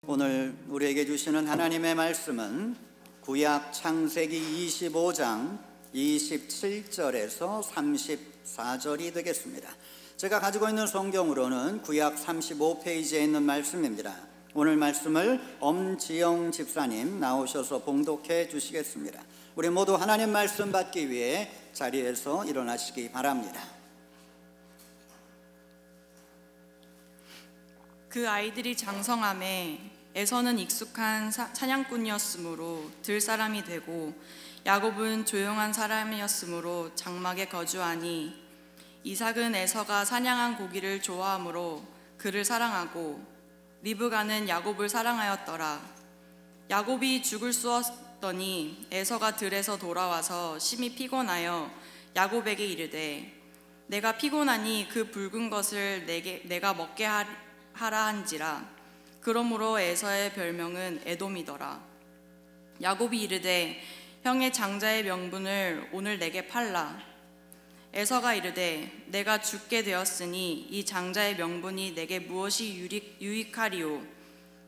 오늘 우리에게 주시는 하나님의 말씀은 구약 창세기 25장 27절에서 34절이 되겠습니다. 제가 가지고 있는 성경으로는 구약 35페이지에 있는 말씀입니다. 오늘 말씀을 엄지영 집사님 나오셔서 봉독해 주시겠습니다. 우리 모두 하나님 말씀 받기 위해 자리에서 일어나시기 바랍니다. 그 아이들이 장성함에 에서는 익숙한 사냥꾼이었으므로 들 사람이 되고 야곱은 조용한 사람이었으므로 장막에 거주하니 이삭은 에서가 사냥한 고기를 좋아하므로 그를 사랑하고 리브가는 야곱을 사랑하였더라. 야곱이 죽을 쑤었더니 에서가 들에서 돌아와서 심히 피곤하여 야곱에게 이르되 내가 피곤하니 그 붉은 것을 내가 먹게 하라 한지라. 그러므로 에서의 별명은 에돔이더라. 야곱이 이르되 형의 장자의 명분을 오늘 내게 팔라. 에서가 이르되 내가 죽게 되었으니 이 장자의 명분이 내게 무엇이 유익하리요.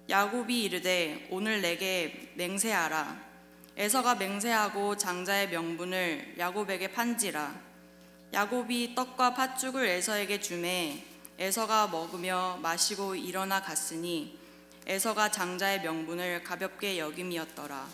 야곱이 이르되 오늘 내게 맹세하라. 에서가 맹세하고 장자의 명분을 야곱에게 판지라. 야곱이 떡과 팥죽을 에서에게 주매 에서가 먹으며 마시고 일어나 갔으니 에서가 장자의 명분을 가볍게 여김이었더라.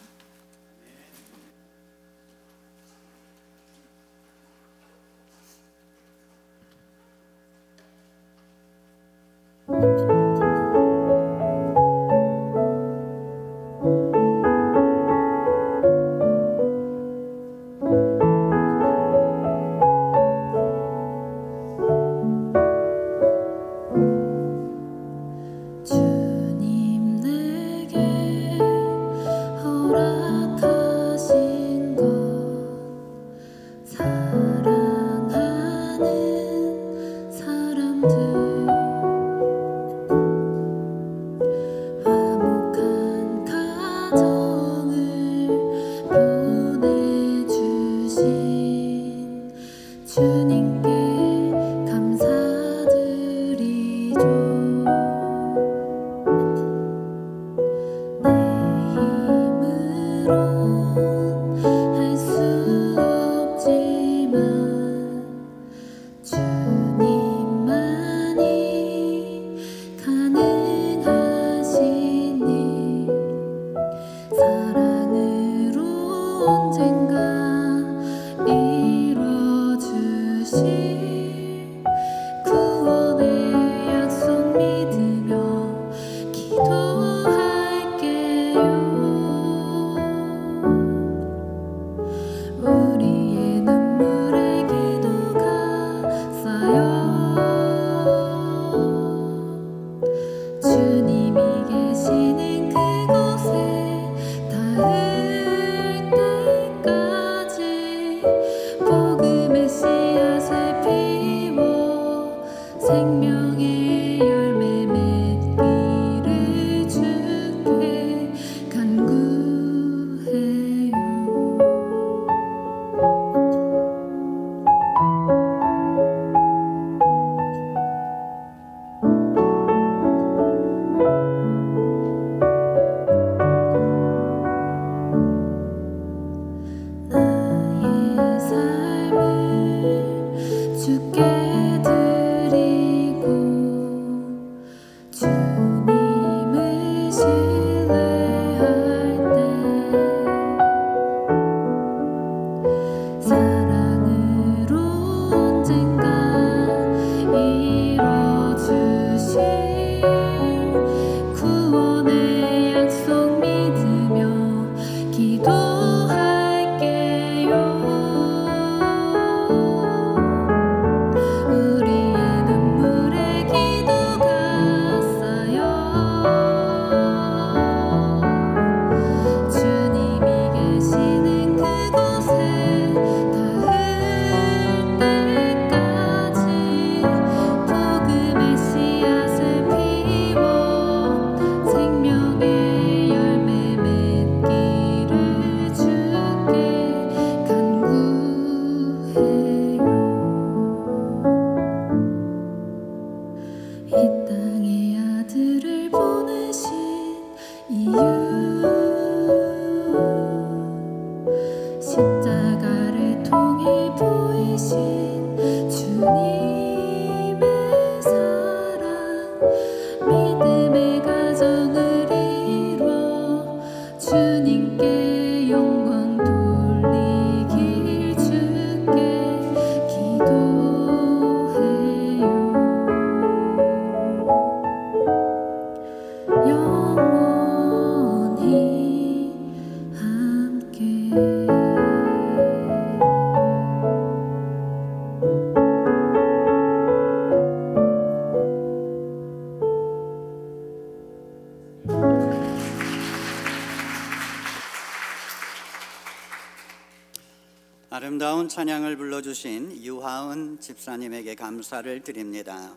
아름다운 찬양을 불러주신 유하은 집사님에게 감사를 드립니다.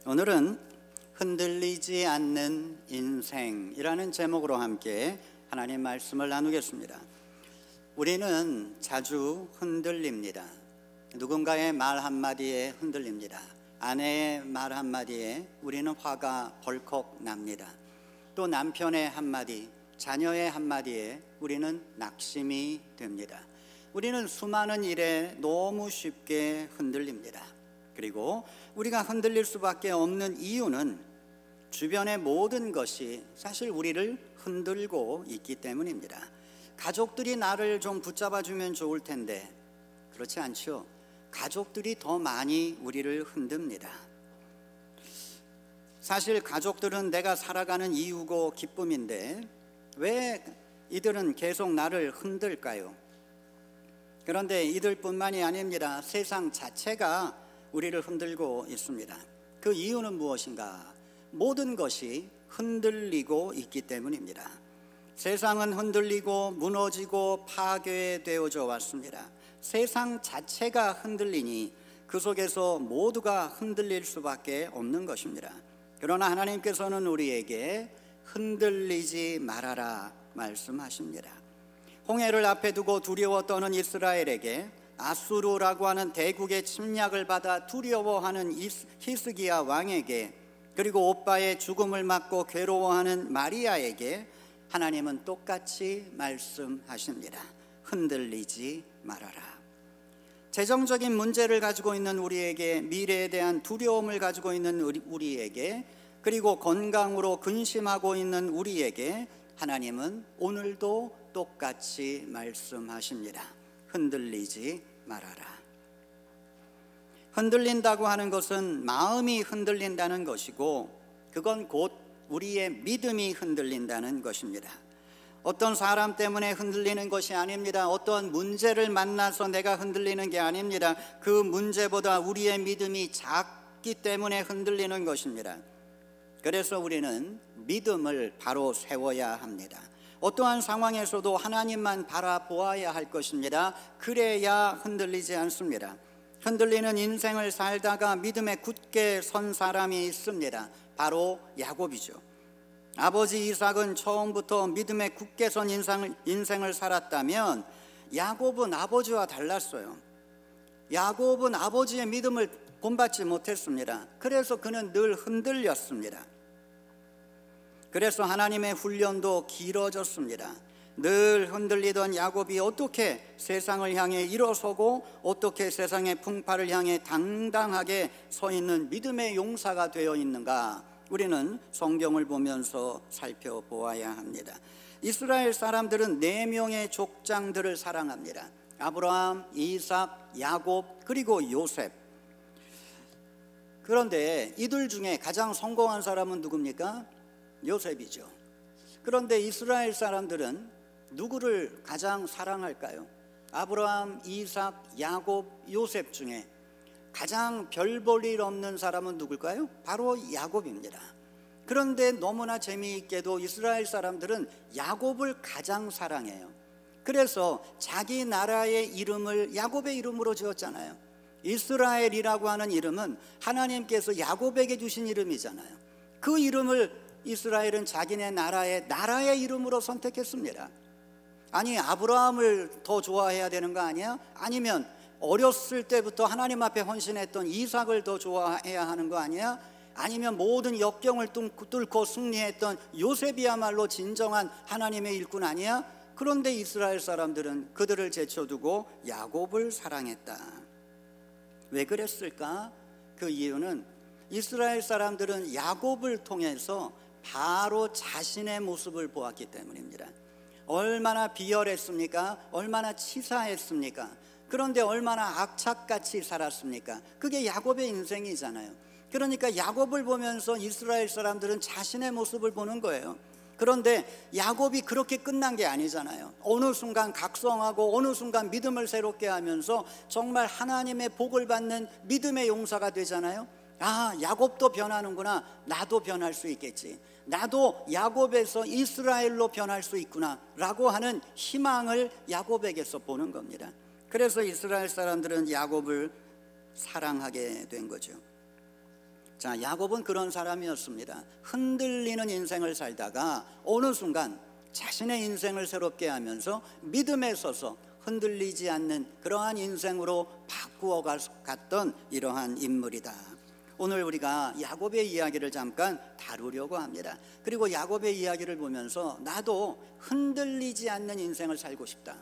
오늘은 흔들리지 않는 인생이라는 제목으로 함께 하나님 말씀을 나누겠습니다. 우리는 자주 흔들립니다. 누군가의 말 한마디에 흔들립니다. 아내의 말 한마디에 우리는 화가 벌컥 납니다. 또 남편의 한마디, 자녀의 한마디에 우리는 낙심이 됩니다. 우리는 수많은 일에 너무 쉽게 흔들립니다. 그리고 우리가 흔들릴 수밖에 없는 이유는 주변의 모든 것이 사실 우리를 흔들고 있기 때문입니다. 가족들이 나를 좀 붙잡아주면 좋을 텐데 그렇지 않죠? 가족들이 더 많이 우리를 흔듭니다. 사실 가족들은 내가 살아가는 이유고 기쁨인데 왜 이들은 계속 나를 흔들까요? 그런데 이들뿐만이 아닙니다. 세상 자체가 우리를 흔들고 있습니다. 그 이유는 무엇인가? 모든 것이 흔들리고 있기 때문입니다. 세상은 흔들리고 무너지고 파괴되어져 왔습니다. 세상 자체가 흔들리니 그 속에서 모두가 흔들릴 수밖에 없는 것입니다. 그러나 하나님께서는 우리에게 흔들리지 말아라 말씀하십니다. 홍해를 앞에 두고 두려워 떠는 이스라엘에게 아수르라고 하는 대국의 침략을 받아 두려워하는 히스기야 왕에게, 그리고 오빠의 죽음을 맞고 괴로워하는 마리아에게 하나님은 똑같이 말씀하십니다. 흔들리지 말아라. 재정적인 문제를 가지고 있는 우리에게, 미래에 대한 두려움을 가지고 있는 우리에게, 그리고 건강으로 근심하고 있는 우리에게 하나님은 오늘도 똑같이 말씀하십니다. 흔들리지 말아라. 흔들린다고 하는 것은 마음이 흔들린다는 것이고, 그건 곧 우리의 믿음이 흔들린다는 것입니다. 어떤 사람 때문에 흔들리는 것이 아닙니다. 어떤 문제를 만나서 내가 흔들리는 게 아닙니다. 그 문제보다 우리의 믿음이 작기 때문에 흔들리는 것입니다. 그래서 우리는 믿음을 바로 세워야 합니다. 어떠한 상황에서도 하나님만 바라보아야 할 것입니다. 그래야 흔들리지 않습니다. 흔들리는 인생을 살다가 믿음에 굳게 선 사람이 있습니다. 바로 야곱이죠. 아버지 이삭은 처음부터 믿음에 굳게 선 인생을 살았다면 야곱은 아버지와 달랐어요. 야곱은 아버지의 믿음을 본받지 못했습니다. 그래서 그는 늘 흔들렸습니다. 그래서 하나님의 훈련도 길어졌습니다. 늘 흔들리던 야곱이 어떻게 세상을 향해 일어서고 어떻게 세상의 풍파를 향해 당당하게 서 있는 믿음의 용사가 되어 있는가, 우리는 성경을 보면서 살펴보아야 합니다. 이스라엘 사람들은 4명의 족장들을 사랑합니다. 아브라함, 이삭, 야곱, 그리고 요셉. 그런데 이들 중에 가장 성공한 사람은 누굽니까? 요셉이죠. 그런데 이스라엘 사람들은 누구를 가장 사랑할까요? 아브라함, 이삭, 야곱, 요셉 중에 가장 별 볼 일 없는 사람은 누굴까요? 바로 야곱입니다. 그런데 너무나 재미있게도 이스라엘 사람들은 야곱을 가장 사랑해요. 그래서 자기 나라의 이름을 야곱의 이름으로 지었잖아요. 이스라엘이라고 하는 이름은 하나님께서 야곱에게 주신 이름이잖아요. 그 이름을 이스라엘은 자기네 나라의 이름으로 선택했습니다. 아니, 아브라함을 더 좋아해야 되는 거 아니야? 아니면 어렸을 때부터 하나님 앞에 헌신했던 이삭을 더 좋아해야 하는 거 아니야? 아니면 모든 역경을 뚫고 승리했던 요셉이야말로 진정한 하나님의 일꾼 아니야? 그런데 이스라엘 사람들은 그들을 제쳐두고 야곱을 사랑했다. 왜 그랬을까? 그 이유는 이스라엘 사람들은 야곱을 통해서 바로 자신의 모습을 보았기 때문입니다. 얼마나 비열했습니까? 얼마나 치사했습니까? 그런데 얼마나 악착같이 살았습니까? 그게 야곱의 인생이잖아요. 그러니까 야곱을 보면서 이스라엘 사람들은 자신의 모습을 보는 거예요. 그런데 야곱이 그렇게 끝난 게 아니잖아요. 어느 순간 각성하고 어느 순간 믿음을 새롭게 하면서 정말 하나님의 복을 받는 믿음의 용사가 되잖아요. 아, 야곱도 변하는구나. 나도 변할 수 있겠지. 나도 야곱에서 이스라엘로 변할 수 있구나 라고 하는 희망을 야곱에게서 보는 겁니다. 그래서 이스라엘 사람들은 야곱을 사랑하게 된 거죠. 자, 야곱은 그런 사람이었습니다. 흔들리는 인생을 살다가 어느 순간 자신의 인생을 새롭게 하면서 믿음에 서서 흔들리지 않는 그러한 인생으로 바꾸어 갔던 이러한 인물이다. 오늘 우리가 야곱의 이야기를 잠깐 다루려고 합니다. 그리고 야곱의 이야기를 보면서 나도 흔들리지 않는 인생을 살고 싶다.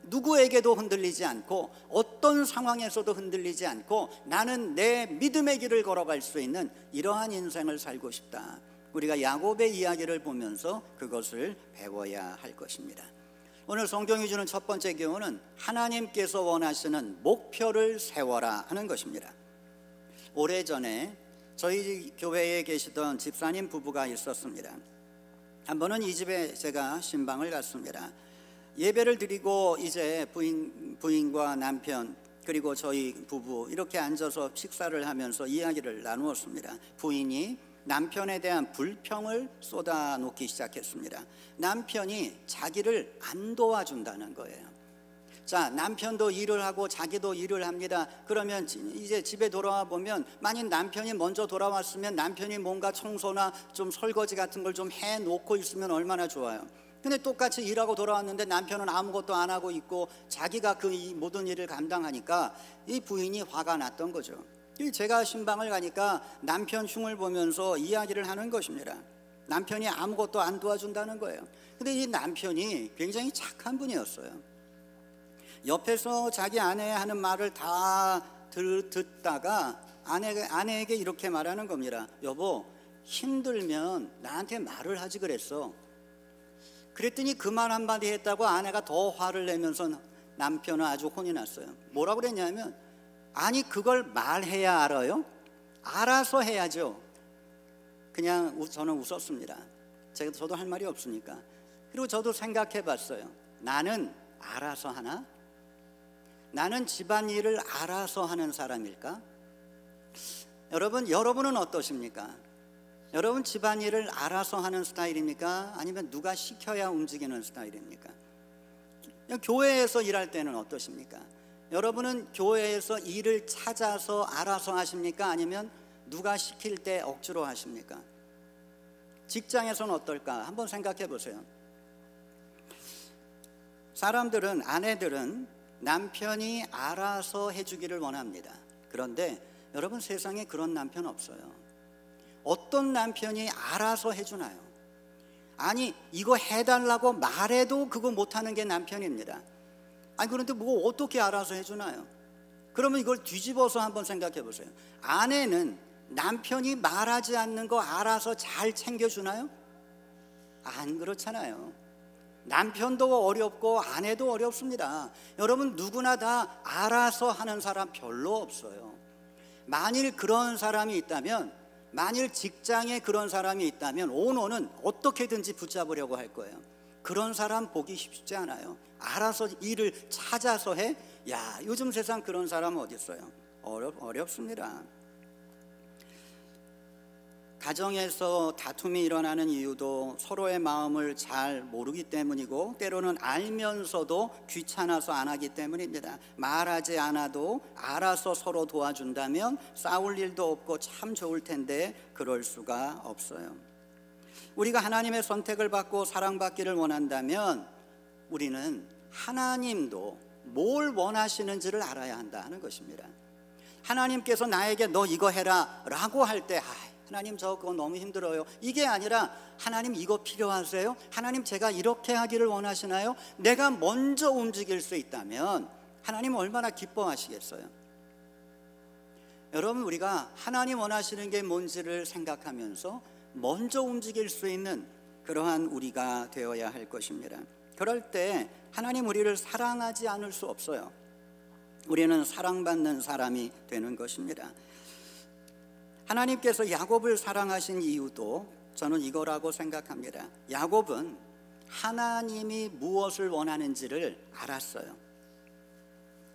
누구에게도 흔들리지 않고 어떤 상황에서도 흔들리지 않고 나는 내 믿음의 길을 걸어갈 수 있는 이러한 인생을 살고 싶다. 우리가 야곱의 이야기를 보면서 그것을 배워야 할 것입니다. 오늘 성경이 주는 첫 번째 교훈은 하나님께서 원하시는 목표를 세워라 하는 것입니다. 오래전에 저희 교회에 계시던 집사님 부부가 있었습니다. 한 번은 이 집에 제가 신방을 갔습니다. 예배를 드리고 이제 부인과 남편 그리고 저희 부부 이렇게 앉아서 식사를 하면서 이야기를 나누었습니다. 부인이 남편에 대한 불평을 쏟아놓기 시작했습니다. 남편이 자기를 안 도와준다는 거예요. 자, 남편도 일을 하고 자기도 일을 합니다. 그러면 이제 집에 돌아와 보면 만약 남편이 먼저 돌아왔으면 남편이 뭔가 청소나 좀 설거지 같은 걸 좀 해놓고 있으면 얼마나 좋아요. 근데 똑같이 일하고 돌아왔는데 남편은 아무것도 안 하고 있고 자기가 그 모든 일을 감당하니까 이 부인이 화가 났던 거죠. 제가 신방을 가니까 남편 흉을 보면서 이야기를 하는 것입니다. 남편이 아무것도 안 도와준다는 거예요. 근데 이 남편이 굉장히 착한 분이었어요. 옆에서 자기 아내 하는 말을 다 듣다가 아내에게 이렇게 말하는 겁니다. 여보, 힘들면 나한테 말을 하지 그랬어. 그랬더니 그 말 한마디 했다고 아내가 더 화를 내면서 남편은 아주 혼이 났어요. 뭐라고 그랬냐면, 아니 그걸 말해야 알아요? 알아서 해야죠. 그냥 저는 웃었습니다. 저도 할 말이 없으니까. 그리고 저도 생각해 봤어요. 나는 알아서 하나? 나는 집안일을 알아서 하는 사람일까? 여러분은 어떠십니까? 여러분 집안일을 알아서 하는 스타일입니까? 아니면 누가 시켜야 움직이는 스타일입니까? 교회에서 일할 때는 어떠십니까? 여러분은 교회에서 일을 찾아서 알아서 하십니까? 아니면 누가 시킬 때 억지로 하십니까? 직장에서는 어떨까? 한번 생각해 보세요. 사람들은, 아내들은 남편이 알아서 해주기를 원합니다. 그런데 여러분 세상에 그런 남편 없어요. 어떤 남편이 알아서 해주나요? 아니 이거 해달라고 말해도 그거 못하는 게 남편입니다. 아니 그런데 뭐 어떻게 알아서 해주나요? 그러면 이걸 뒤집어서 한번 생각해 보세요. 아내는 남편이 말하지 않는 거 알아서 잘 챙겨주나요? 안 그렇잖아요. 남편도 어렵고 아내도 어렵습니다. 여러분 누구나 다 알아서 하는 사람 별로 없어요. 만일 그런 사람이 있다면, 만일 직장에 그런 사람이 있다면 오너는 어떻게든지 붙잡으려고 할 거예요. 그런 사람 보기 쉽지 않아요. 알아서 일을 찾아서 해? 야, 요즘 세상 그런 사람 어디 있어요? 어렵습니다. 가정에서 다툼이 일어나는 이유도 서로의 마음을 잘 모르기 때문이고 때로는 알면서도 귀찮아서 안 하기 때문입니다. 말하지 않아도 알아서 서로 도와준다면 싸울 일도 없고 참 좋을 텐데 그럴 수가 없어요. 우리가 하나님의 선택을 받고 사랑받기를 원한다면 우리는 하나님도 뭘 원하시는지를 알아야 한다는 것입니다. 하나님께서 나에게 너 이거 해라 라고 할 때 하나님 저 그거 너무 힘들어요, 이게 아니라 하나님 이거 필요하세요? 하나님 제가 이렇게 하기를 원하시나요? 내가 먼저 움직일 수 있다면 하나님 얼마나 기뻐하시겠어요? 여러분 우리가 하나님 원하시는 게 뭔지를 생각하면서 먼저 움직일 수 있는 그러한 우리가 되어야 할 것입니다. 그럴 때 하나님 우리를 사랑하지 않을 수 없어요. 우리는 사랑받는 사람이 되는 것입니다. 하나님께서 야곱을 사랑하신 이유도 저는 이거라고 생각합니다. 야곱은 하나님이 무엇을 원하는지를 알았어요.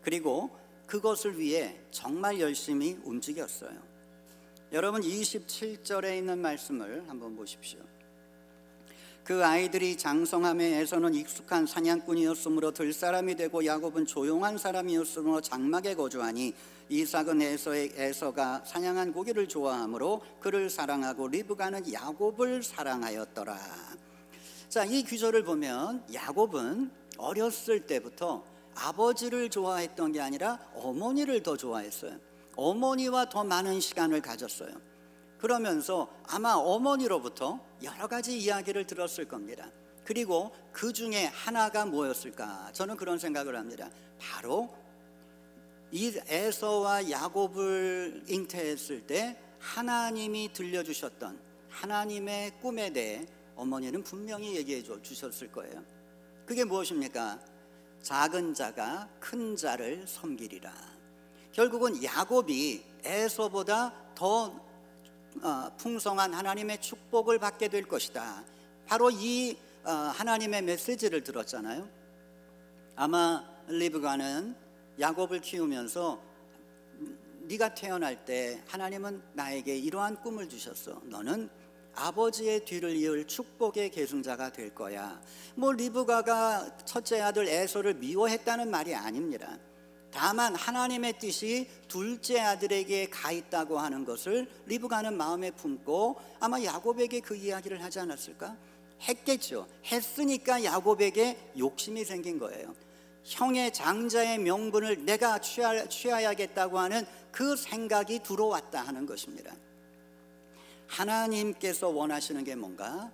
그리고 그것을 위해 정말 열심히 움직였어요. 여러분 27절에 있는 말씀을 한번 보십시오. 그 아이들이 장성함에 에서는 익숙한 사냥꾼이었으므로 들사람이 되고 야곱은 조용한 사람이었으므로 장막에 거주하니 이삭은 에서가 사냥한 고기를 좋아하므로 그를 사랑하고 리브가는 야곱을 사랑하였더라. 자, 이 구절을 보면 야곱은 어렸을 때부터 아버지를 좋아했던 게 아니라 어머니를 더 좋아했어요. 어머니와 더 많은 시간을 가졌어요. 그러면서 아마 어머니로부터 여러 가지 이야기를 들었을 겁니다. 그리고 그 중에 하나가 뭐였을까? 저는 그런 생각을 합니다. 바로 이 에서와 야곱을 잉태했을 때 하나님이 들려주셨던 하나님의 꿈에 대해 어머니는 분명히 얘기해 주셨을 거예요. 그게 무엇입니까? 작은 자가 큰 자를 섬기리라. 결국은 야곱이 에서보다 더 풍성한 하나님의 축복을 받게 될 것이다. 바로 이 하나님의 메시지를 들었잖아요. 아마 리브가는 야곱을 키우면서 네가 태어날 때 하나님은 나에게 이러한 꿈을 주셨어. 너는 아버지의 뒤를 이을 축복의 계승자가 될 거야. 뭐 리브가가 첫째 아들 에서를 미워했다는 말이 아닙니다. 다만 하나님의 뜻이 둘째 아들에게 가 있다고 하는 것을 리브가는 마음에 품고 아마 야곱에게 그 이야기를 하지 않았을까? 했겠죠. 했으니까 야곱에게 욕심이 생긴 거예요. 형의 장자의 명분을 내가 취하야겠다고 하는 그 생각이 들어왔다 하는 것입니다. 하나님께서 원하시는 게 뭔가?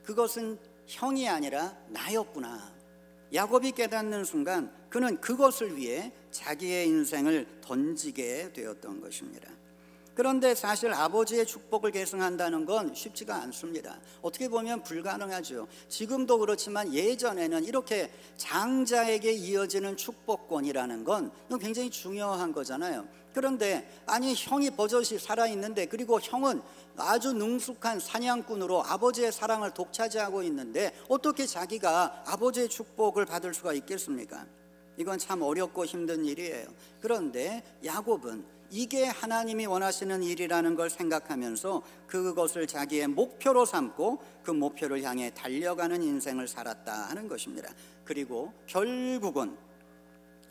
그것은 형이 아니라 나였구나. 야곱이 깨닫는 순간 그는 그것을 위해 자기의 인생을 던지게 되었던 것입니다. 그런데 사실 아버지의 축복을 계승한다는 건 쉽지가 않습니다. 어떻게 보면 불가능하죠. 지금도 그렇지만 예전에는 이렇게 장자에게 이어지는 축복권이라는 건 굉장히 중요한 거잖아요. 그런데 아니 형이 버젓이 살아있는데, 그리고 형은 아주 능숙한 사냥꾼으로 아버지의 사랑을 독차지하고 있는데 어떻게 자기가 아버지의 축복을 받을 수가 있겠습니까? 이건 참 어렵고 힘든 일이에요. 그런데 야곱은 이게 하나님이 원하시는 일이라는 걸 생각하면서 그것을 자기의 목표로 삼고 그 목표를 향해 달려가는 인생을 살았다 하는 것입니다. 그리고 결국은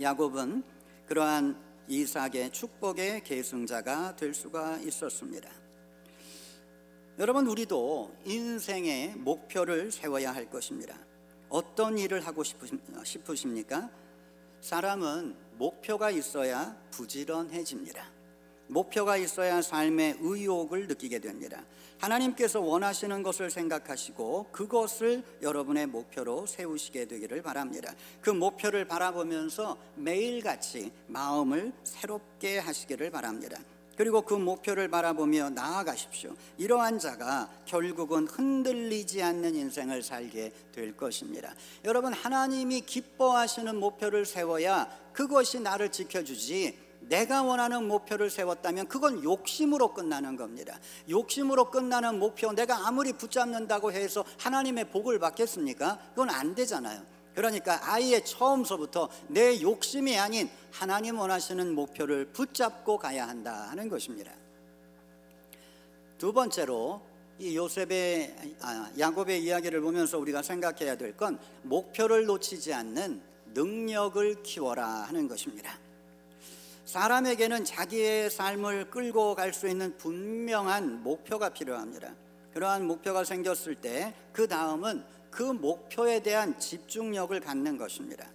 야곱은 그러한 이삭의 축복의 계승자가 될 수가 있었습니다. 여러분, 우리도 인생의 목표를 세워야 할 것입니다. 어떤 일을 하고 싶으십니까? 사람은 목표가 있어야 부지런해집니다. 목표가 있어야 삶의 의욕을 느끼게 됩니다. 하나님께서 원하시는 것을 생각하시고 그것을 여러분의 목표로 세우시게 되기를 바랍니다. 그 목표를 바라보면서 매일같이 마음을 새롭게 하시기를 바랍니다. 그리고 그 목표를 바라보며 나아가십시오. 이러한 자가 결국은 흔들리지 않는 인생을 살게 될 것입니다. 여러분, 하나님이 기뻐하시는 목표를 세워야 그것이 나를 지켜주지, 내가 원하는 목표를 세웠다면 그건 욕심으로 끝나는 겁니다. 욕심으로 끝나는 목표, 내가 아무리 붙잡는다고 해서 하나님의 복을 받겠습니까? 그건 안 되잖아요. 그러니까 아예 처음서부터 내 욕심이 아닌 하나님 원하시는 목표를 붙잡고 가야 한다 하는 것입니다. 두 번째로 이 야곱의 이야기를 보면서 우리가 생각해야 될 건 목표를 놓치지 않는 능력을 키워라 하는 것입니다. 사람에게는 자기의 삶을 끌고 갈 수 있는 분명한 목표가 필요합니다. 그러한 목표가 생겼을 때 그 다음은 그 목표에 대한 집중력을 갖는 것입니다.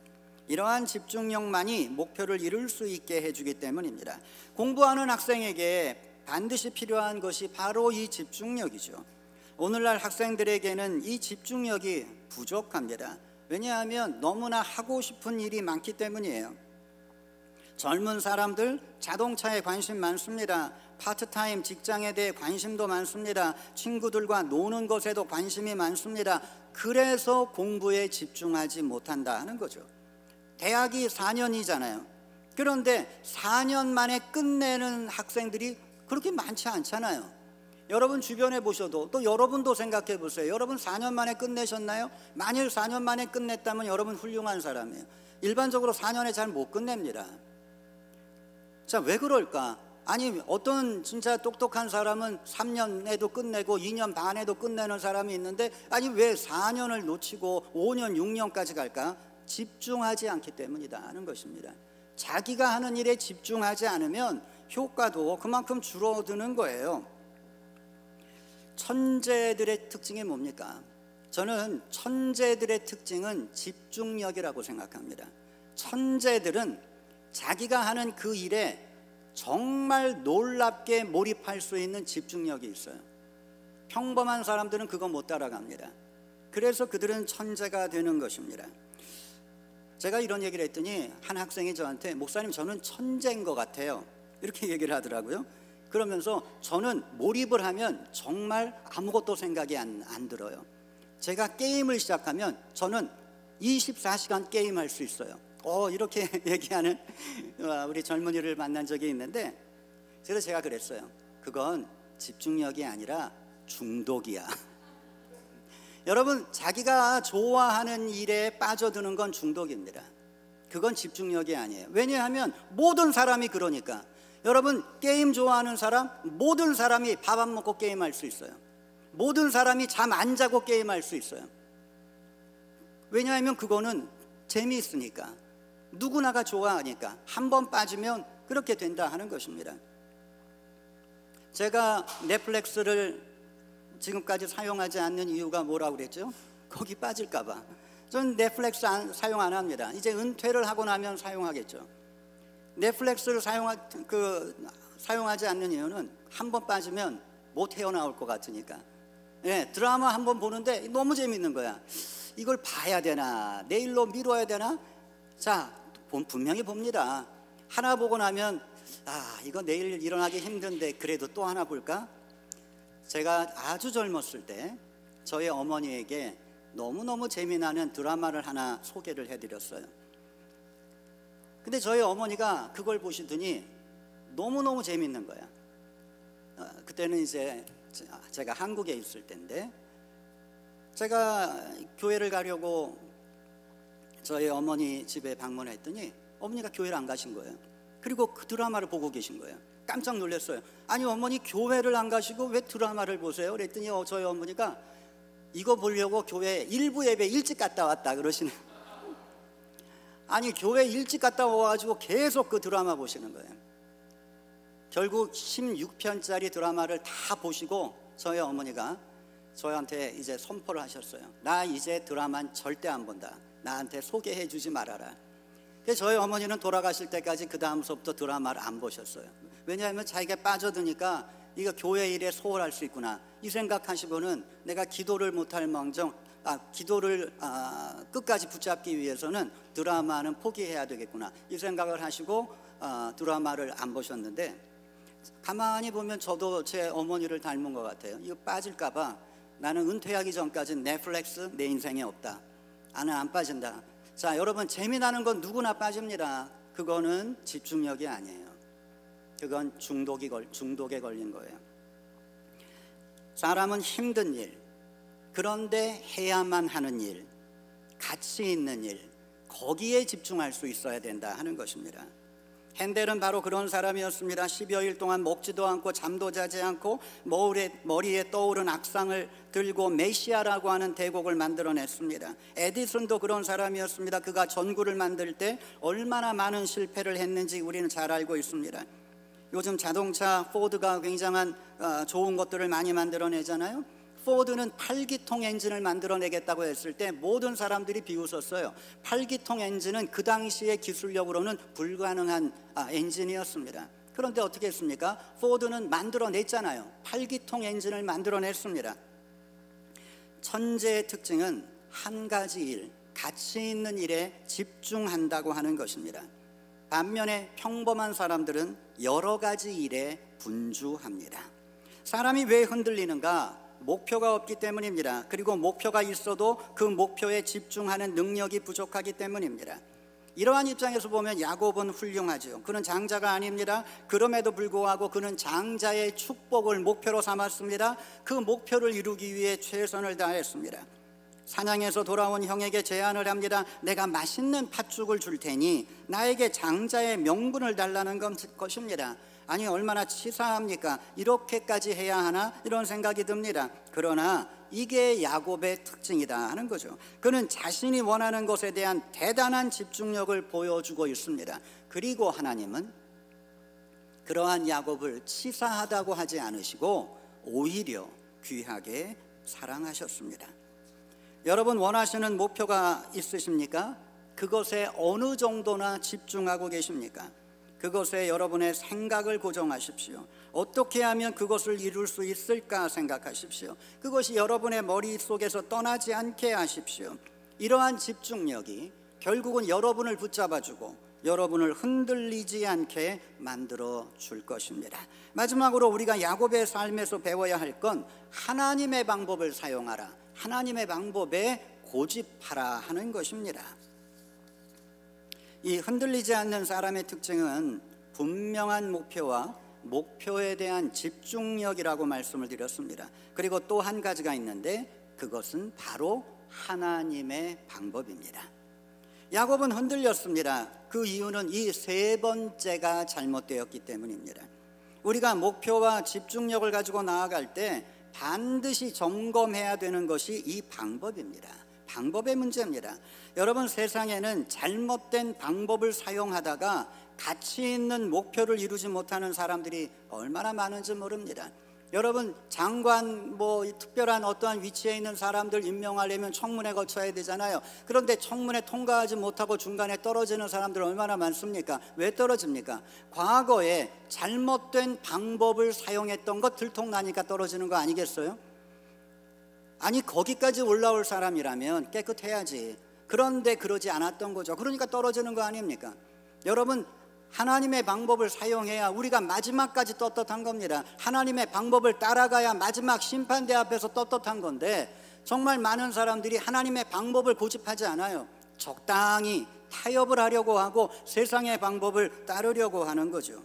이러한 집중력만이 목표를 이룰 수 있게 해주기 때문입니다. 공부하는 학생에게 반드시 필요한 것이 바로 이 집중력이죠. 오늘날 학생들에게는 이 집중력이 부족합니다. 왜냐하면 너무나 하고 싶은 일이 많기 때문이에요. 젊은 사람들 자동차에 관심 많습니다. 파트타임 직장에 대해 관심도 많습니다. 친구들과 노는 것에도 관심이 많습니다. 그래서 공부에 집중하지 못한다 하는 거죠. 대학이 4년이잖아요. 그런데 4년 만에 끝내는 학생들이 그렇게 많지 않잖아요. 여러분 주변에 보셔도, 또 여러분도 생각해 보세요. 여러분 4년 만에 끝내셨나요? 만일 4년 만에 끝냈다면 여러분 훌륭한 사람이에요. 일반적으로 4년에 잘 못 끝냅니다. 자, 왜 그럴까? 아니 어떤 진짜 똑똑한 사람은 3년에도 끝내고 2년 반에도 끝내는 사람이 있는데 아니 왜 4년을 놓치고 5년 6년까지 갈까? 집중하지 않기 때문이다 하는 것입니다. 자기가 하는 일에 집중하지 않으면 효과도 그만큼 줄어드는 거예요. 천재들의 특징이 뭡니까? 저는 천재들의 특징은 집중력이라고 생각합니다. 천재들은 자기가 하는 그 일에 정말 놀랍게 몰입할 수 있는 집중력이 있어요. 평범한 사람들은 그거 못 따라갑니다. 그래서 그들은 천재가 되는 것입니다. 제가 이런 얘기를 했더니 한 학생이 저한테 목사님 저는 천재인 것 같아요 이렇게 얘기를 하더라고요. 그러면서 저는 몰입을 하면 정말 아무것도 생각이 안 들어요. 제가 게임을 시작하면 저는 24시간 게임할 수 있어요. 이렇게 얘기하는 우리 젊은이를 만난 적이 있는데 그래서 제가 그랬어요. 그건 집중력이 아니라 중독이야. 여러분 자기가 좋아하는 일에 빠져드는 건 중독입니다. 그건 집중력이 아니에요. 왜냐하면 모든 사람이 그러니까. 여러분 게임 좋아하는 사람 모든 사람이 밥 안 먹고 게임할 수 있어요. 모든 사람이 잠 안 자고 게임할 수 있어요. 왜냐하면 그거는 재미있으니까 누구나가 좋아하니까 한 번 빠지면 그렇게 된다 하는 것입니다. 제가 넷플릭스를 지금까지 사용하지 않는 이유가 뭐라고 그랬죠? 거기 빠질까 봐. 저는 넷플릭스 사용 안 합니다. 이제 은퇴를 하고 나면 사용하겠죠. 넷플릭스를 사용하지 않는 이유는 한 번 빠지면 못 헤어나올 것 같으니까. 드라마 한 번 보는데 너무 재밌는 거야. 이걸 봐야 되나 내일로 미뤄야 되나. 자 분명히 봅니다. 하나 보고 나면 이거 내일 일어나기 힘든데 그래도 또 하나 볼까. 제가 아주 젊었을 때 저희 어머니에게 너무너무 재미나는 드라마를 하나 소개를 해드렸어요. 근데 저희 어머니가 그걸 보시더니 너무너무 재밌는 거야. 그때는 이제 제가 한국에 있을 때인데 제가 교회를 가려고 저희 어머니 집에 방문했더니 어머니가 교회를 안 가신 거예요. 그리고 그 드라마를 보고 계신 거예요. 깜짝 놀랐어요. 아니 어머니 교회를 안 가시고 왜 드라마를 보세요? 그랬더니 저희 어머니가 이거 보려고 교회 일부 예배 일찍 갔다 왔다 그러시는. 아니 교회 일찍 갔다 와가지고 계속 그 드라마 보시는 거예요. 결국 16편짜리 드라마를 다 보시고 저희 어머니가 저한테 이제 선포를 하셨어요. 나 이제 드라마는 절대 안 본다. 나한테 소개해 주지 말아라. 그래서 저희 어머니는 돌아가실 때까지 그 다음서부터 드라마를 안 보셨어요. 왜냐하면 자기가 빠져드니까 이거 교회 일에 소홀할 수 있구나 이 생각하시고는 내가 기도를 못할 망정 기도를 끝까지 붙잡기 위해서는 드라마는 포기해야 되겠구나 이 생각을 하시고 드라마를 안 보셨는데 가만히 보면 저도 제 어머니를 닮은 것 같아요. 이거 빠질까 봐 나는 은퇴하기 전까지 넷플릭스 내 인생에 없다. 나는 안 빠진다. 자 여러분 재미나는 건 누구나 빠집니다. 그거는 집중력이 아니에요. 그건 중독에 걸린 거예요. 사람은 힘든 일, 그런데 해야만 하는 일, 가치 있는 일, 거기에 집중할 수 있어야 된다 하는 것입니다. 핸델은 바로 그런 사람이었습니다. 10여일 동안 먹지도 않고 잠도 자지 않고 머리에 떠오른 악상을 들고 메시아라고 하는 대곡을 만들어냈습니다. 에디슨도 그런 사람이었습니다. 그가 전구를 만들 때 얼마나 많은 실패를 했는지 우리는 잘 알고 있습니다. 요즘 자동차 포드가 굉장한 좋은 것들을 많이 만들어내잖아요. 포드는 8기통 엔진을 만들어내겠다고 했을 때 모든 사람들이 비웃었어요. 8기통 엔진은 그 당시의 기술력으로는 불가능한 엔진이었습니다. 그런데 어떻게 했습니까? 포드는 만들어냈잖아요. 8기통 엔진을 만들어냈습니다. 천재의 특징은 한 가지 일, 가치 있는 일에 집중한다고 하는 것입니다. 반면에 평범한 사람들은 여러 가지 일에 분주합니다. 사람이 왜 흔들리는가? 목표가 없기 때문입니다. 그리고 목표가 있어도 그 목표에 집중하는 능력이 부족하기 때문입니다. 이러한 입장에서 보면 야곱은 훌륭하죠. 그는 장자가 아닙니다. 그럼에도 불구하고 그는 장자의 축복을 목표로 삼았습니다. 그 목표를 이루기 위해 최선을 다했습니다. 사냥에서 돌아온 형에게 제안을 합니다. 내가 맛있는 팥죽을 줄 테니 나에게 장자의 명분을 달라는 것입니다. 아니 얼마나 치사합니까? 이렇게까지 해야 하나? 이런 생각이 듭니다. 그러나 이게 야곱의 특징이다 하는 거죠. 그는 자신이 원하는 것에 대한 대단한 집중력을 보여주고 있습니다. 그리고 하나님은 그러한 야곱을 치사하다고 하지 않으시고 오히려 귀하게 사랑하셨습니다. 여러분 원하시는 목표가 있으십니까? 그것에 어느 정도나 집중하고 계십니까? 그것에 여러분의 생각을 고정하십시오. 어떻게 하면 그것을 이룰 수 있을까 생각하십시오. 그것이 여러분의 머릿속에서 떠나지 않게 하십시오. 이러한 집중력이 결국은 여러분을 붙잡아주고 여러분을 흔들리지 않게 만들어 줄 것입니다. 마지막으로 우리가 야곱의 삶에서 배워야 할 건 하나님의 방법을 사용하라, 하나님의 방법에 고집하라 하는 것입니다. 이 흔들리지 않는 사람의 특징은 분명한 목표와 목표에 대한 집중력이라고 말씀을 드렸습니다. 그리고 또 한 가지가 있는데 그것은 바로 하나님의 방법입니다. 야곱은 흔들렸습니다. 그 이유는 이 세 번째가 잘못되었기 때문입니다. 우리가 목표와 집중력을 가지고 나아갈 때 반드시 점검해야 되는 것이 이 방법입니다. 방법의 문제입니다. 여러분 세상에는 잘못된 방법을 사용하다가 가치 있는 목표를 이루지 못하는 사람들이 얼마나 많은지 모릅니다. 여러분 장관 특별한 어떠한 위치에 있는 사람들 임명하려면 청문회 거쳐야 되잖아요. 그런데 청문회 통과하지 못하고 중간에 떨어지는 사람들 얼마나 많습니까? 왜 떨어집니까? 과거에 잘못된 방법을 사용했던 것 들통나니까 떨어지는 거 아니겠어요? 아니 거기까지 올라올 사람이라면 깨끗해야지. 그런데 그러지 않았던 거죠. 그러니까 떨어지는 거 아닙니까? 여러분 하나님의 방법을 사용해야 우리가 마지막까지 떳떳한 겁니다. 하나님의 방법을 따라가야 마지막 심판대 앞에서 떳떳한 건데 정말 많은 사람들이 하나님의 방법을 고집하지 않아요. 적당히 타협을 하려고 하고 세상의 방법을 따르려고 하는 거죠.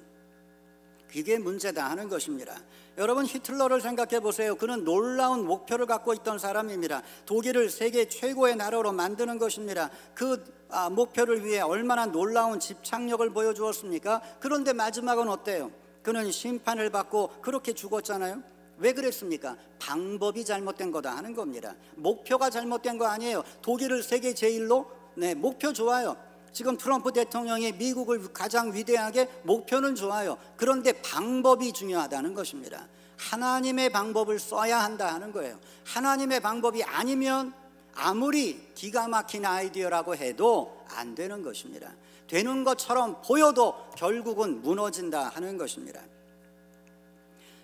그게 문제다 하는 것입니다. 여러분 히틀러를 생각해 보세요. 그는 놀라운 목표를 갖고 있던 사람입니다. 독일을 세계 최고의 나라로 만드는 것입니다. 그 목표를 위해 얼마나 놀라운 집착력을 보여주었습니까? 그런데 마지막은 어때요? 그는 심판을 받고 그렇게 죽었잖아요. 왜 그랬습니까? 방법이 잘못된 거다 하는 겁니다. 목표가 잘못된 거 아니에요. 독일을 세계 제일로 목표 좋아요. 지금 트럼프 대통령이 미국을 가장 위대하게 목표는 좋아요. 그런데 방법이 중요하다는 것입니다. 하나님의 방법을 써야 한다 하는 거예요. 하나님의 방법이 아니면 아무리 기가 막힌 아이디어라고 해도 안 되는 것입니다. 되는 것처럼 보여도 결국은 무너진다 하는 것입니다.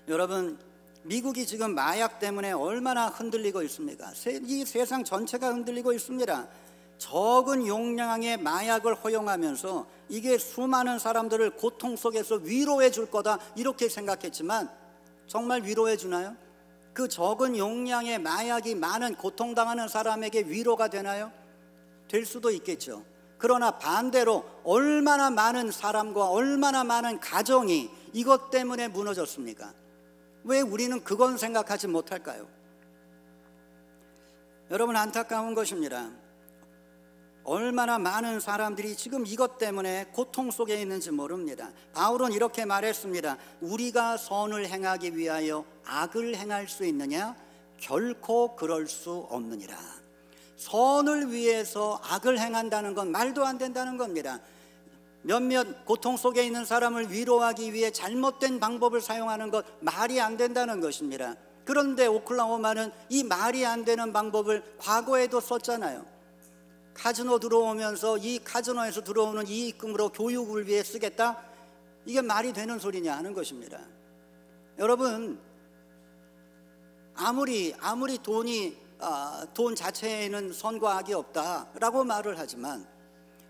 여러분 미국이 지금 마약 때문에 얼마나 흔들리고 있습니까? 이 세상 전체가 흔들리고 있습니다. 적은 용량의 마약을 허용하면서 이게 수많은 사람들을 고통 속에서 위로해 줄 거다 이렇게 생각했지만 정말 위로해 주나요? 그 적은 용량의 마약이 많은 고통당하는 사람에게 위로가 되나요? 될 수도 있겠죠. 그러나 반대로 얼마나 많은 사람과 얼마나 많은 가정이 이것 때문에 무너졌습니까? 왜 우리는 그건 생각하지 못할까요? 여러분 안타까운 것입니다. 얼마나 많은 사람들이 지금 이것 때문에 고통 속에 있는지 모릅니다. 바울은 이렇게 말했습니다. 우리가 선을 행하기 위하여 악을 행할 수 있느냐? 결코 그럴 수 없느니라. 선을 위해서 악을 행한다는 건 말도 안 된다는 겁니다. 몇몇 고통 속에 있는 사람을 위로하기 위해 잘못된 방법을 사용하는 것 말이 안 된다는 것입니다. 그런데 오클라호마는 이 말이 안 되는 방법을 과거에도 썼잖아요. 카지노 들어오면서 이 카지노에서 들어오는 이익금으로 교육을 위해 쓰겠다? 이게 말이 되는 소리냐 하는 것입니다. 여러분 아무리 돈 자체에는 선과 악이 없다라고 말을 하지만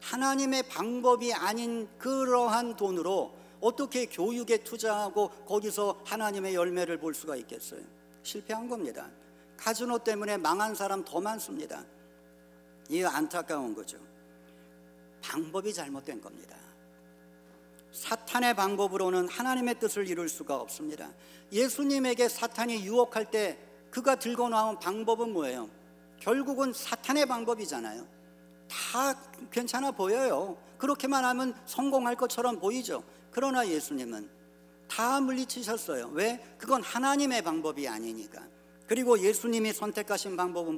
하나님의 방법이 아닌 그러한 돈으로 어떻게 교육에 투자하고 거기서 하나님의 열매를 볼 수가 있겠어요? 실패한 겁니다. 카지노 때문에 망한 사람 더 많습니다. 이게 안타까운 거죠. 방법이 잘못된 겁니다. 사탄의 방법으로는 하나님의 뜻을 이룰 수가 없습니다. 예수님에게 사탄이 유혹할 때 그가 들고 나온 방법은 뭐예요? 결국은 사탄의 방법이잖아요. 다 괜찮아 보여요. 그렇게만 하면 성공할 것처럼 보이죠. 그러나 예수님은 다 물리치셨어요. 왜? 그건 하나님의 방법이 아니니까. 그리고 예수님이 선택하신 방법은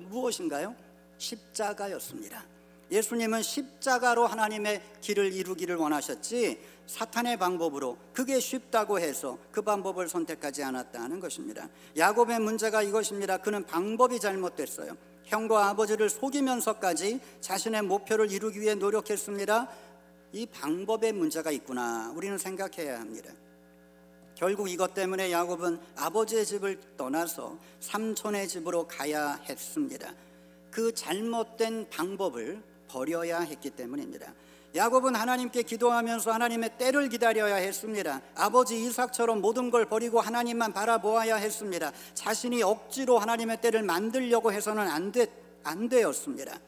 무엇인가요? 십자가였습니다. 예수님은 십자가로 하나님의 길을 이루기를 원하셨지 사탄의 방법으로 그게 쉽다고 해서 그 방법을 선택하지 않았다는 것입니다. 야곱의 문제가 이것입니다. 그는 방법이 잘못됐어요. 형과 아버지를 속이면서까지 자신의 목표를 이루기 위해 노력했습니다. 이 방법에 문제가 있구나 우리는 생각해야 합니다. 결국 이것 때문에 야곱은 아버지의 집을 떠나서 삼촌의 집으로 가야 했습니다. 그 잘못된 방법을 버려야 했기 때문입니다. 야곱은 하나님께 기도하면서 하나님의 때를 기다려야 했습니다. 아버지 이삭처럼 모든 걸 버리고 하나님만 바라보아야 했습니다. 자신이 억지로 하나님의 때를 만들려고 해서는 안 되었습니다.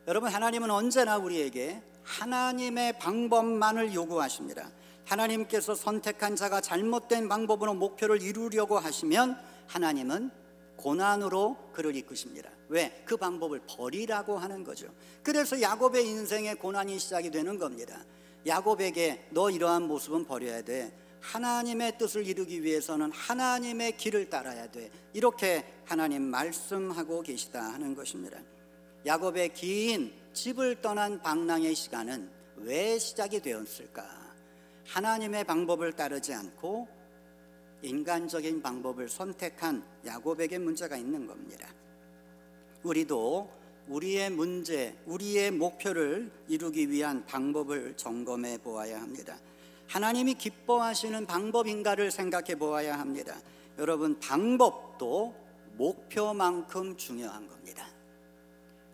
여러분, 하나님은 언제나 우리에게 하나님의 방법만을 요구하십니다. 하나님께서 선택한 자가 잘못된 방법으로 목표를 이루려고 하시면 하나님은 고난으로 그를 이끄십니다. 왜? 그 방법을 버리라고 하는 거죠. 그래서 야곱의 인생의 고난이 시작이 되는 겁니다. 야곱에게 너 이러한 모습은 버려야 돼. 하나님의 뜻을 이루기 위해서는 하나님의 길을 따라야 돼. 이렇게 하나님 말씀하고 계시다 하는 것입니다. 야곱의 긴 집을 떠난 방랑의 시간은 왜 시작이 되었을까? 하나님의 방법을 따르지 않고 인간적인 방법을 선택한 야곱에게 문제가 있는 겁니다. 우리도 우리의 문제, 우리의 목표를 이루기 위한 방법을 점검해 보아야 합니다. 하나님이 기뻐하시는 방법인가를 생각해 보아야 합니다. 여러분, 방법도 목표만큼 중요한 겁니다.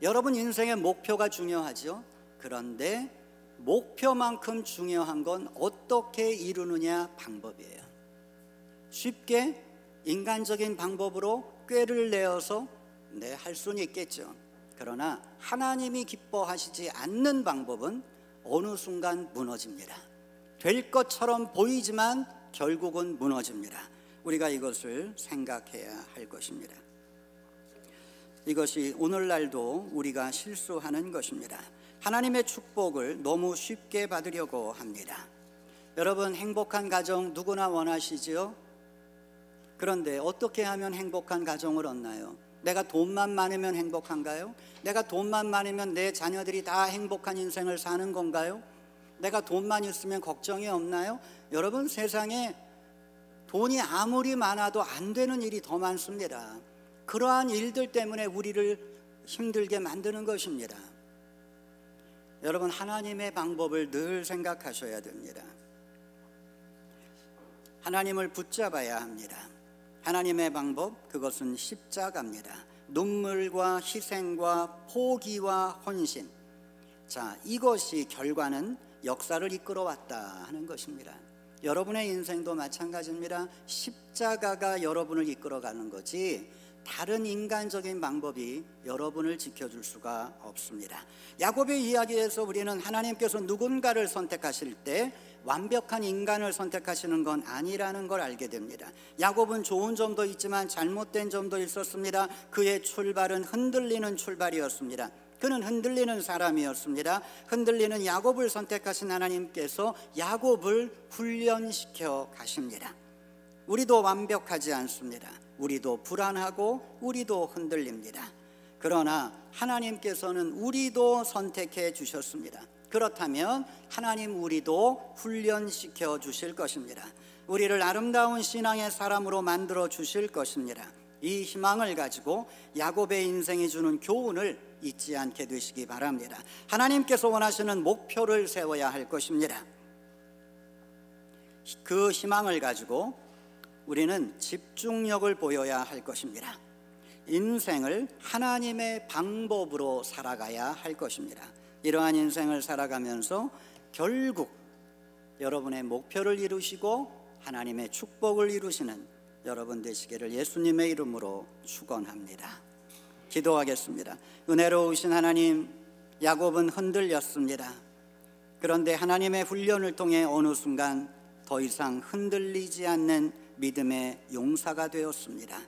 여러분 인생의 목표가 중요하죠. 그런데 목표만큼 중요한 건 어떻게 이루느냐 방법이에요. 쉽게 인간적인 방법으로 꾀를 내어서 할 수는 있겠죠. 그러나 하나님이 기뻐하시지 않는 방법은 어느 순간 무너집니다. 될 것처럼 보이지만 결국은 무너집니다. 우리가 이것을 생각해야 할 것입니다. 이것이 오늘날도 우리가 실수하는 것입니다. 하나님의 축복을 너무 쉽게 받으려고 합니다. 여러분, 행복한 가정 누구나 원하시죠? 그런데 어떻게 하면 행복한 가정을 얻나요? 내가 돈만 많으면 행복한가요? 내가 돈만 많으면 내 자녀들이 다 행복한 인생을 사는 건가요? 내가 돈만 있으면 걱정이 없나요? 여러분, 세상에 돈이 아무리 많아도 안 되는 일이 더 많습니다. 그러한 일들 때문에 우리를 힘들게 만드는 것입니다. 여러분, 하나님의 방법을 늘 생각하셔야 됩니다. 하나님을 붙잡아야 합니다. 하나님의 방법, 그것은 십자가입니다. 눈물과 희생과 포기와 헌신. 자, 이것이 결과는 역사를 이끌어왔다 하는 것입니다. 여러분의 인생도 마찬가지입니다. 십자가가 여러분을 이끌어가는 거지 다른 인간적인 방법이 여러분을 지켜줄 수가 없습니다. 야곱의 이야기에서 우리는 하나님께서 누군가를 선택하실 때 완벽한 인간을 선택하시는 건 아니라는 걸 알게 됩니다. 야곱은 좋은 점도 있지만 잘못된 점도 있었습니다. 그의 출발은 흔들리는 출발이었습니다. 그는 흔들리는 사람이었습니다. 흔들리는 야곱을 선택하신 하나님께서 야곱을 훈련시켜 가십니다. 우리도 완벽하지 않습니다. 우리도 불안하고 우리도 흔들립니다. 그러나 하나님께서는 우리도 선택해 주셨습니다. 그렇다면 하나님 우리도 훈련시켜 주실 것입니다. 우리를 아름다운 신앙의 사람으로 만들어 주실 것입니다. 이 희망을 가지고 야곱의 인생이 주는 교훈을 잊지 않게 되시기 바랍니다. 하나님께서 원하시는 목표를 세워야 할 것입니다. 그 희망을 가지고 우리는 집중력을 보여야 할 것입니다. 인생을 하나님의 방법으로 살아가야 할 것입니다. 이러한 인생을 살아가면서 결국 여러분의 목표를 이루시고 하나님의 축복을 이루시는 여러분 되시기를 예수님의 이름으로 축원합니다. 기도하겠습니다. 은혜로우신 하나님, 야곱은 흔들렸습니다. 그런데 하나님의 훈련을 통해 어느 순간 더 이상 흔들리지 않는 믿음의 용사가 되었습니다.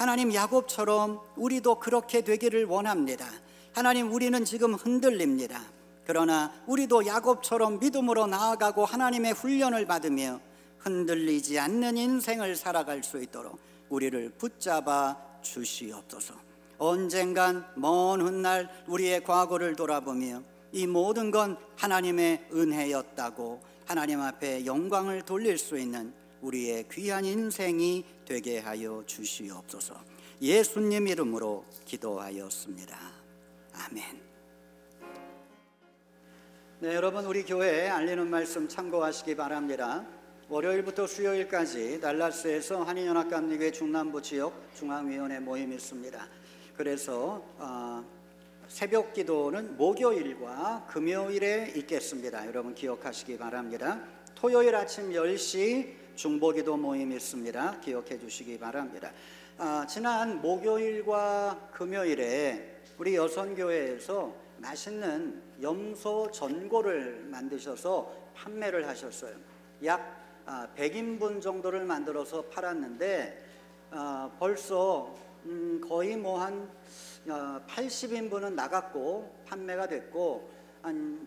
하나님, 야곱처럼 우리도 그렇게 되기를 원합니다. 하나님, 우리는 지금 흔들립니다. 그러나 우리도 야곱처럼 믿음으로 나아가고 하나님의 훈련을 받으며 흔들리지 않는 인생을 살아갈 수 있도록 우리를 붙잡아 주시옵소서. 언젠간 먼 훗날 우리의 과거를 돌아보며 이 모든 건 하나님의 은혜였다고 하나님 앞에 영광을 돌릴 수 있는 우리의 귀한 인생이 되게 하여 주시옵소서. 예수님 이름으로 기도하였습니다. 아멘. 네, 여러분, 우리 교회에 알리는 말씀 참고하시기 바랍니다. 월요일부터 수요일까지 달라스에서 한인연합감리교회 중남부 지역 중앙위원회 모임이 있습니다. 그래서 새벽 기도는 목요일과 금요일에 있겠습니다. 여러분 기억하시기 바랍니다. 토요일 아침 10시 중보기도 모임이 있습니다. 기억해 주시기 바랍니다. 지난 목요일과 금요일에 우리 여선교회에서 맛있는 염소 전골을 만드셔서 판매를 하셨어요. 약 100인분 정도를 만들어서 팔았는데 벌써 거의 뭐 한 80인분은 나갔고 판매가 됐고 한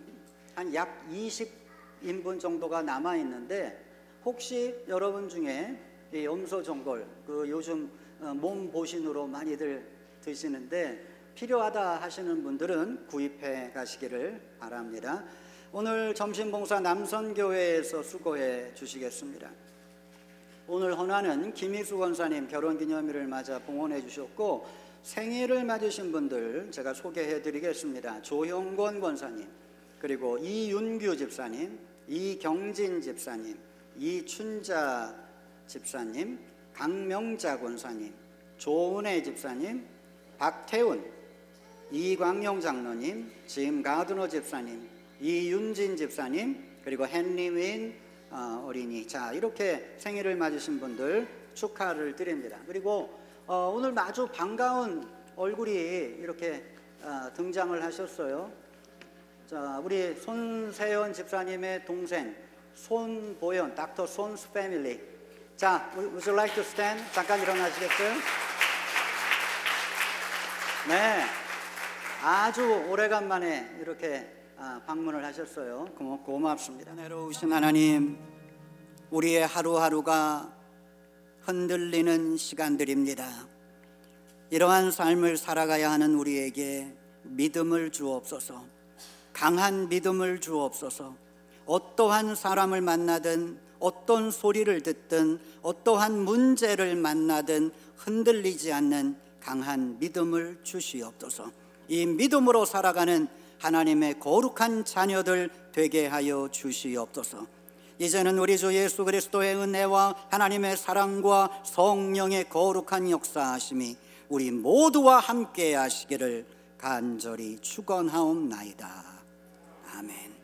약 20인분 정도가 남아 있는데, 혹시 여러분 중에 이 염소 전골 요즘 몸 보신으로 많이들 드시는데 필요하다 하시는 분들은 구입해 가시기를 바랍니다. 오늘 점심봉사 남선교회에서 수고해 주시겠습니다. 오늘 헌화는 김희수 권사님 결혼기념일을 맞아 봉헌해 주셨고, 생일을 맞으신 분들 제가 소개해 드리겠습니다. 조형권 권사님, 그리고 이윤규 집사님, 이경진 집사님, 이춘자 집사님, 강명자 권사님, 조은혜 집사님, 박태훈, 이광용 장로님, 짐 가드너 집사님, 이윤진 집사님, 그리고 헨리윈 어린이. 자, 이렇게 생일을 맞으신 분들 축하를 드립니다. 그리고 오늘 아주 반가운 얼굴이 이렇게 등장을 하셨어요. 자, 우리 손세연 집사님의 동생 손보연, 닥터 손스 패밀리. 자, would you like to stand? 잠깐 일어나시겠어요? 네, 아주 오래간만에 이렇게 방문을 하셨어요. 고맙습니다. 은혜로우신 하나님, 우리의 하루하루가 흔들리는 시간들입니다. 이러한 삶을 살아가야 하는 우리에게 믿음을 주옵소서. 강한 믿음을 주옵소서. 어떠한 사람을 만나든 어떤 소리를 듣든 어떠한 문제를 만나든 흔들리지 않는 강한 믿음을 주시옵소서. 이 믿음으로 살아가는 하나님의 거룩한 자녀들 되게 하여 주시옵소서. 이제는 우리 주 예수 그리스도의 은혜와 하나님의 사랑과 성령의 거룩한 역사하심이 우리 모두와 함께 하시기를 간절히 축원하옵나이다. 아멘.